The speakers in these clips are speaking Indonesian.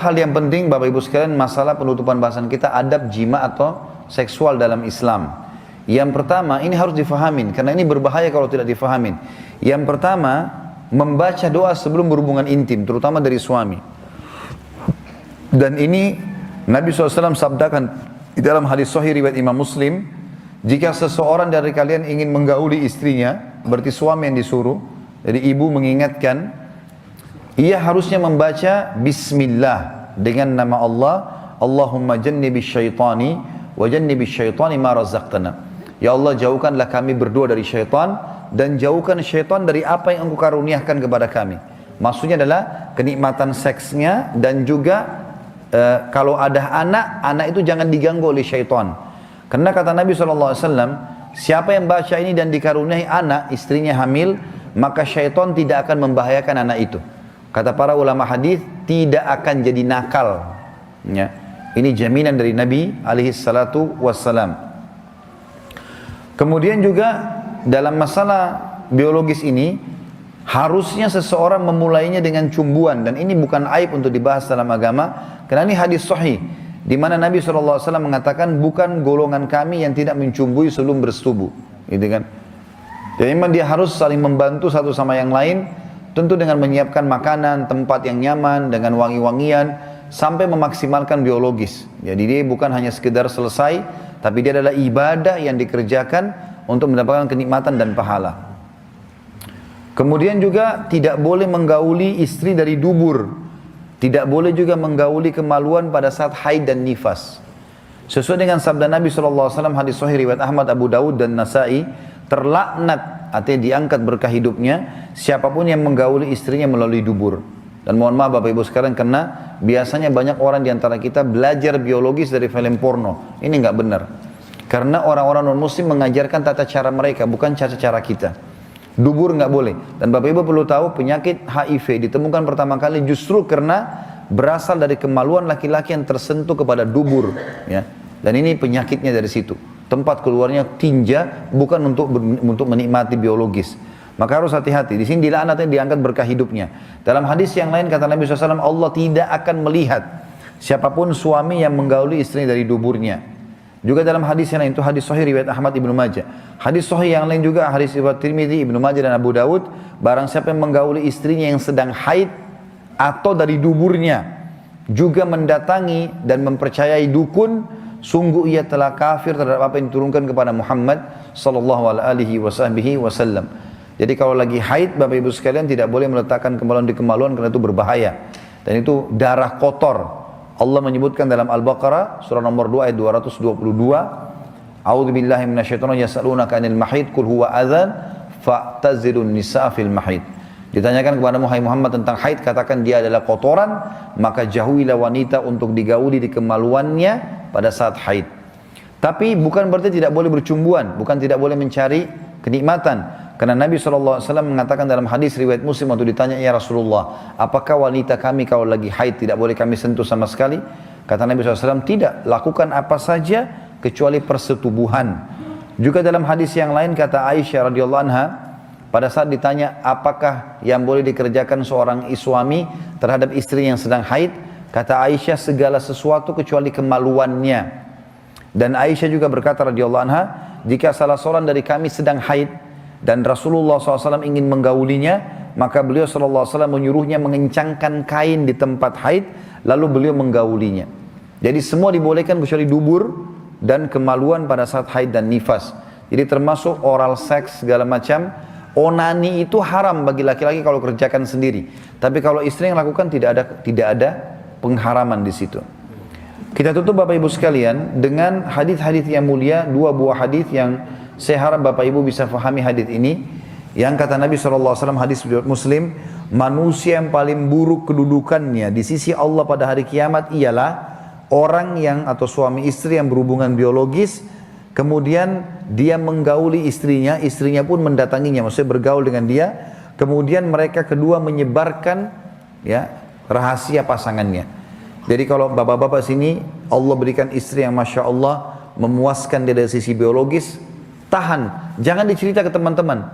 Hal yang penting Bapak Ibu sekalian, masalah penutupan bahasan kita adab jima atau seksual dalam Islam. Yang pertama, ini harus difahamin karena ini berbahaya kalau tidak difahamin. Yang pertama, membaca doa sebelum berhubungan intim, terutama dari suami. Dan ini Nabi SAW sabdakan di dalam hadis sahih riwayat Imam Muslim, jika seseorang dari kalian ingin menggauli istrinya, berarti suami yang disuruh, jadi ibu mengingatkan, ia harusnya membaca Bismillah dengan nama Allah, Allahumma jannibi syaitani wa jannibi syaitani ma razaqtana. Ya Allah, jauhkanlah kami berdua dari syaitan dan jauhkan syaitan dari apa yang Engkau karuniakan kepada kami. Maksudnya adalah kenikmatan seksnya dan juga kalau ada anak itu jangan diganggu oleh syaitan. Karena kata Nabi SAW, siapa yang baca ini dan dikaruniai anak, istrinya hamil, maka syaitan tidak akan membahayakan anak itu. Kata para ulama hadis, tidak akan jadi nakal. Ya. Ini jaminan dari Nabi SAW. Kemudian juga dalam masalah biologis ini, harusnya seseorang memulainya dengan cumbuan. Dan ini bukan aib untuk dibahas dalam agama, karena ini hadis sahih, di mana Nabi SAW mengatakan, bukan golongan kami yang tidak mencumbui sebelum bersetubuh. Gitu kan? Jadi memang dia harus saling membantu satu sama yang lain, tentu dengan menyiapkan makanan, tempat yang nyaman, dengan wangi-wangian, sampai memaksimalkan biologis. Jadi dia bukan hanya sekedar selesai, tapi dia adalah ibadah yang dikerjakan untuk mendapatkan kenikmatan dan pahala. Kemudian juga tidak boleh menggauli istri dari dubur. Tidak boleh juga menggauli kemaluan pada saat haid dan nifas. Sesuai dengan sabda Nabi SAW, hadis sahih riwayat Ahmad, Abu Dawud dan Nasai, terlaknat, artinya diangkat berkah hidupnya, siapapun yang menggauli istrinya melalui dubur. Dan mohon maaf Bapak Ibu sekalian, karena biasanya banyak orang di antara kita belajar biologis dari film porno. Ini nggak benar. Karena orang-orang non-muslim mengajarkan tata cara mereka, bukan cara kita. Dubur nggak boleh. Dan Bapak Ibu perlu tahu, penyakit HIV ditemukan pertama kali justru karena berasal dari kemaluan laki-laki yang tersentuh kepada dubur. Ya. Dan ini penyakitnya dari situ. Tempat keluarnya tinja, bukan untuk menikmati biologis. Maka harus hati-hati. Di sini dilaknatnya, diangkat berkah hidupnya. Dalam hadis yang lain kata Nabi SAW, Allah tidak akan melihat siapapun suami yang menggauli istrinya dari duburnya. Juga dalam hadis yang lain, itu hadis sahih riwayat Ahmad Ibnu Majah. Hadis sahih yang lain juga hadis riwayat Tirmidzi, Ibnu Majah dan Abu Dawud, barang siapa yang menggauli istrinya yang sedang haid atau dari duburnya, juga mendatangi dan mempercayai dukun, sungguh ia telah kafir terhadap apa yang diturunkan kepada Muhammad sallallahu alaihi wasallam. Jadi kalau lagi haid, Bapak Ibu sekalian tidak boleh meletakkan kemaluan di kemaluan karena itu berbahaya. Dan itu darah kotor. Allah menyebutkan dalam Al-Baqarah surah nomor 2 ayat 222, A'udzubillahi minasyaitonir yas'alunaka 'anil mahid qul huwa adzan fa'tazilun nisaa fil mahid. Ditanyakan kepada Muhammad tentang haid, katakan dia adalah kotoran, maka jauhilah wanita untuk digauli di kemaluannya pada saat haid. Tapi bukan berarti tidak boleh bercumbuan, bukan tidak boleh mencari kenikmatan. Karena Nabi SAW mengatakan dalam hadis riwayat Muslim waktu ditanya, ya Rasulullah, apakah wanita kami kalau lagi haid tidak boleh kami sentuh sama sekali? Kata Nabi SAW, tidak, lakukan apa saja kecuali persetubuhan. Juga dalam hadis yang lain kata Aisyah radhiyallahu anha, pada saat ditanya apakah yang boleh dikerjakan seorang suami terhadap istri yang sedang haid, kata Aisyah, segala sesuatu kecuali kemaluannya. Dan Aisyah juga berkata radhiyallahu anha, jika salah seorang dari kami sedang haid dan Rasulullah SAW ingin menggaulinya, maka beliau SAW menyuruhnya mengencangkan kain di tempat haid, lalu beliau menggaulinya. Jadi semua dibolehkan kecuali dubur dan kemaluan pada saat haid dan nifas. Jadi termasuk oral seks segala macam. Onani itu haram bagi laki-laki kalau kerjakan sendiri. Tapi kalau istri yang lakukan tidak ada pengharaman di situ. Kita tutup Bapak Ibu sekalian dengan hadis-hadis yang mulia, dua buah hadis yang saya harap Bapak Ibu bisa fahami hadis ini. Yang kata Nabi SAW, hadis riwayat Muslim, manusia yang paling buruk kedudukannya di sisi Allah pada hari kiamat ialah orang yang atau suami istri yang berhubungan biologis, kemudian dia menggauli istrinya, istrinya pun mendatanginya, maksudnya bergaul dengan dia, kemudian mereka kedua menyebarkan ya rahasia pasangannya. Jadi kalau bapak-bapak sini Allah berikan istri yang Masya Allah memuaskan dia dari sisi biologis, tahan, jangan dicerita ke teman-teman.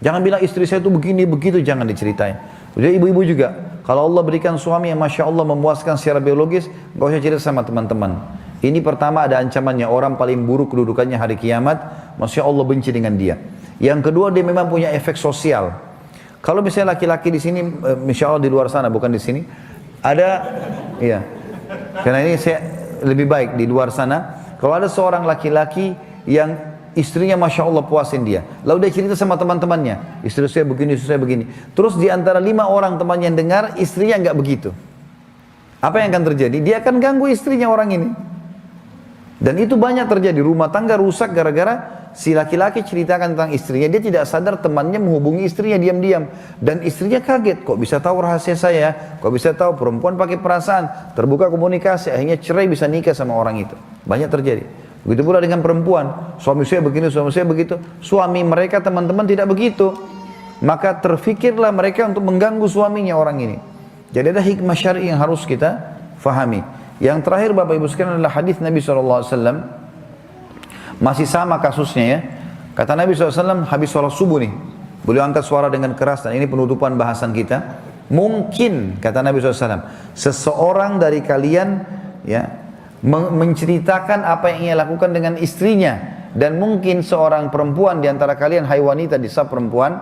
Jangan bilang istri saya itu begini, begitu, jangan diceritain. Jadi ibu-ibu juga, Kalau Allah berikan suami yang Masya Allah memuaskan secara biologis, gak usah cerita sama teman-teman. Ini pertama ada ancamannya, orang paling buruk kedudukannya hari kiamat, Masya Allah benci dengan dia. Yang kedua dia memang punya efek sosial. Kalau misalnya laki-laki di sini, Masya Allah di luar sana, bukan di sini, ada, iya. Karena ini saya lebih baik di luar sana. Kalau ada seorang laki-laki yang istrinya Masya Allah puasin dia, lalu dia cerita sama teman-temannya, istri saya begini, istri saya begini. Terus di antara 5 orang temannya yang dengar, istrinya nggak begitu. Apa yang akan terjadi? Dia akan ganggu istrinya orang ini. Dan itu banyak terjadi, rumah tangga rusak gara-gara si laki-laki ceritakan tentang istrinya, dia tidak sadar temannya menghubungi istrinya diam-diam. Dan istrinya kaget, kok bisa tahu rahasia saya, kok bisa tahu perempuan pakai perasaan, terbuka komunikasi, akhirnya cerai bisa nikah sama orang itu. Banyak terjadi. Begitu pula dengan perempuan, suami saya begini, suami saya begitu. Suami mereka teman-teman tidak begitu. Maka terfikirlah mereka untuk mengganggu suaminya orang ini. Jadi ada hikmah syar'i yang harus kita fahami. Yang terakhir Bapak Ibu sekalian adalah hadis Nabi SAW. Masih sama kasusnya ya. Kata Nabi SAW habis sholat subuh nih. Beliau angkat suara dengan keras dan ini penutupan bahasan kita. Mungkin kata Nabi SAW, seseorang dari kalian ya menceritakan apa yang ia lakukan dengan istrinya. Dan mungkin seorang perempuan di antara kalian, hai wanita di sab perempuan,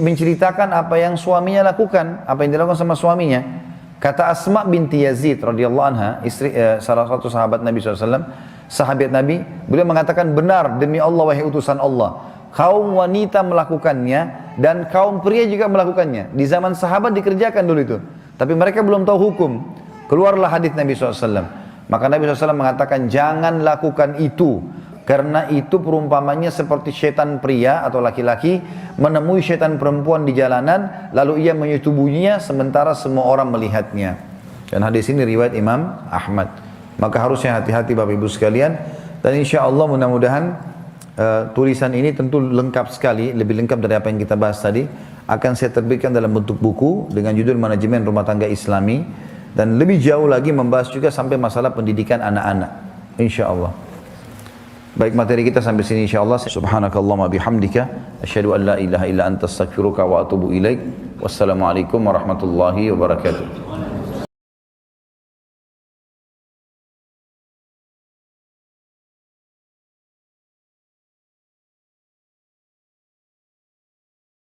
menceritakan apa yang suaminya lakukan, apa yang dilakukan sama suaminya. Kata Asma binti Yazid radhiyallahu anha, istri salah satu sahabat Nabi SAW, sahabat Nabi, beliau mengatakan, benar demi Allah wahai utusan Allah, kaum wanita melakukannya dan kaum pria juga melakukannya. Di zaman sahabat dikerjakan dulu itu, tapi mereka belum tahu hukum. Keluarlah hadis Nabi SAW. Maka Nabi SAW mengatakan, jangan lakukan itu. Karena itu perumpamannya seperti syaitan pria atau laki-laki menemui syaitan perempuan di jalanan, lalu ia menyetubuhinya sementara semua orang melihatnya. Dan hadis ini riwayat Imam Ahmad. Maka harusnya hati-hati Bapak Ibu sekalian. Dan insya Allah mudah-mudahan tulisan ini tentu lengkap sekali, lebih lengkap dari apa yang kita bahas tadi. Akan saya terbitkan dalam bentuk buku dengan judul Manajemen Rumah Tangga Islami. Dan lebih jauh lagi membahas juga sampai masalah pendidikan anak-anak. Insya Allah. Baik, materi kita sampai sini insyaallah. Subhanakallahumma bihamdika asyhadu an la ilaha illa anta astaghfiruka wa atubu ilaik. Wassalamualaikum warahmatullahi wabarakatuh.